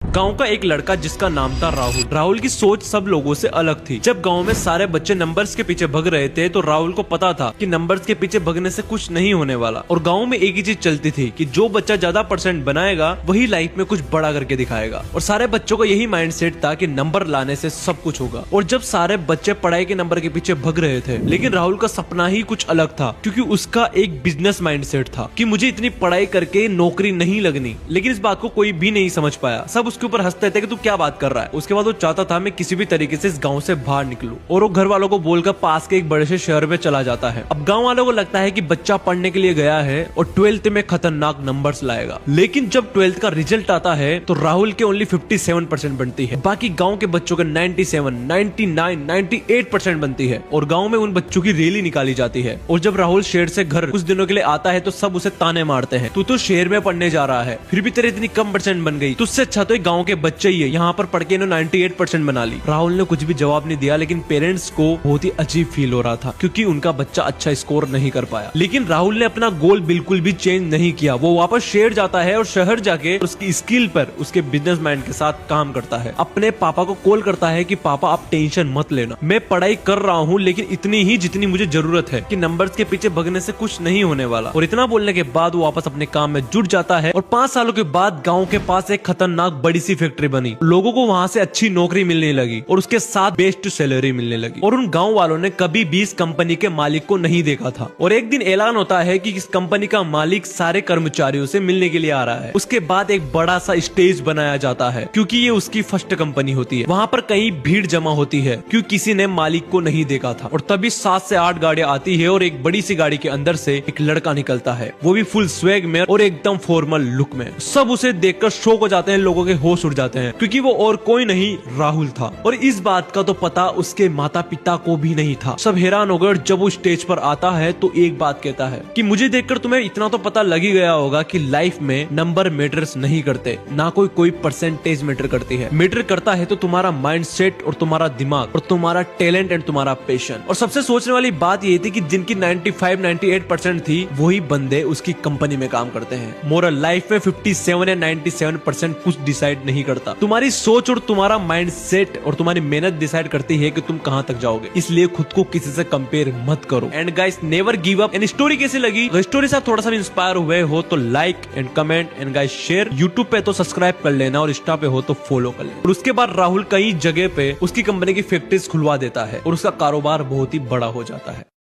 गांव का एक लड़का जिसका नाम था राहुल। राहुल की सोच सब लोगों से अलग थी। जब गांव में सारे बच्चे नंबर्स के पीछे भग रहे थे तो राहुल को पता था कि नंबर्स के पीछे भगने से कुछ नहीं होने वाला। और गांव में एक ही चीज चलती थी कि जो बच्चा ज्यादा परसेंट बनाएगा वही लाइफ में कुछ बड़ा करके दिखाएगा। और सारे बच्चों का यही माइंडसेट था कि नंबर लाने से सब कुछ होगा। और जब सारे बच्चे पढ़ाई के नंबर के पीछे भग रहे थे, लेकिन राहुल का सपना ही कुछ अलग था, क्योंकि उसका एक बिजनेस माइंडसेट था कि मुझे इतनी पढ़ाई करके नौकरी नहीं लगनी। लेकिन इस बात को कोई भी नहीं समझ पाया। सब उसके ऊपर हंसते थे कि तू क्या बात कर रहा है। उसके बाद वो चाहता था मैं किसी भी तरीके से इस गांव से बाहर निकलूं, और वो घर वालों को बोलकर पास के एक बड़े से शहर में चला जाता है। अब गांव वालों को लगता है कि बच्चा पढ़ने के लिए गया है और 12th में खतरनाक नंबर्स लाएगा। लेकिन जब 12th का रिजल्ट आता है तो राहुल के ओनली 57% बनती है। बाकी गांव के बच्चों के 97, 99, 98% बनती है। और गांव में उन बच्चों की रैली निकाली जाती है। और जब राहुल शहर से घर कुछ दिनों के लिए आता है तो सब उसे ताने मारते हैं, तू तो शहर में पढ़ने जा रहा है, फिर भी तेरे इतनी कम परसेंट बन गई, तुझसे अच्छा तो गांव के बच्चे ही है, यहाँ पर पढ़ के 98% बना ली। राहुल ने कुछ भी जवाब नहीं दिया, लेकिन पेरेंट्स को बहुत ही अजीब फील हो रहा था क्योंकि उनका बच्चा अच्छा स्कोर नहीं कर पाया। लेकिन राहुल ने अपना गोल बिल्कुल भी चेंज नहीं किया। वो वापस शहर जाता है और शहर जाके उसकी स्किल पर उसके बिजनेस माइंड के साथ काम करता है। अपने पापा को कॉल करता है कि पापा आप टेंशन मत लेना, मैं पढ़ाई कर रहा हूँ, लेकिन इतनी ही जितनी मुझे जरूरत है, कि नंबर्स के पीछे भगने से कुछ नहीं होने वाला। और इतना बोलने के बाद वो वापस अपने काम में जुट जाता है। और 5 सालों के बाद गाँव के पास एक खतरनाक बड़ी सी फैक्ट्री बनी। लोगों को वहाँ से अच्छी नौकरी मिलने लगी और उसके साथ बेस्ट सैलरी मिलने लगी। और उन गांव वालों ने कभी भी इस कंपनी के मालिक को नहीं देखा था। और एक दिन ऐलान होता है कि इस कंपनी का मालिक सारे कर्मचारियों से मिलने के लिए आ रहा है। उसके बाद एक बड़ा सा स्टेज बनाया जाता है, क्योंकि ये उसकी फर्स्ट कंपनी होती है। वहाँ पर कई भीड़ जमा होती है क्योंकि किसी ने मालिक को नहीं देखा था। और तभी 7 से 8 गाड़ियां आती है और एक बड़ी सी गाड़ी के अंदर से एक लड़का निकलता है, वो भी फुल स्वैग में और एकदम फॉर्मल लुक में। सब उसे देखकर शॉक हो जाते हैं, लोगों के होश उड़ जाते हैं, क्योंकि वो और कोई नहीं राहुल था। और इस बात का तो पता उसके माता पिता को भी नहीं था। सब हैरान हो गए। जब वो स्टेज पर आता है तो एक बात कहता है कि मुझे देखकर तुम्हें इतना तो पता लग ही गया होगा कि लाइफ में नंबर मैटर्स नहीं करते, ना कोई परसेंटेज मैटर करती है। मैटर करता है तो तुम्हारा माइंडसेट और तुम्हारा दिमाग और तुम्हारा टैलेंट एंड तुम्हारा पैशन। और सबसे सोचने वाली बात ये थी कि जिनकी 95, 98% थी वही बंदे उसकी कंपनी में काम करते हैं। मोरल, लाइफ में 57 या 97% कुछ डिसाइड नहीं करता। तुम्हारी सोच और तुम्हारा माइंडसेट और तुम्हारी मेहनत डिसाइड करती है कि तुम कहां तक जाओगे। इसलिए खुद को किसी से कंपेयर मत करो। And guys, never give up. And story कैसी लगी? अगर स्टोरी से थोड़ा सा इंस्पायर हुए हो तो like and comment and guys share. YouTube पे तो सब्सक्राइब कर लेना और इंस्टा पे हो तो फॉलो कर लेना। और उसके बाद राहुल कई जगह पे उसकी कंपनी की फैक्ट्रीज खुलवा देता है और उसका कारोबार बहुत ही बड़ा हो जाता है।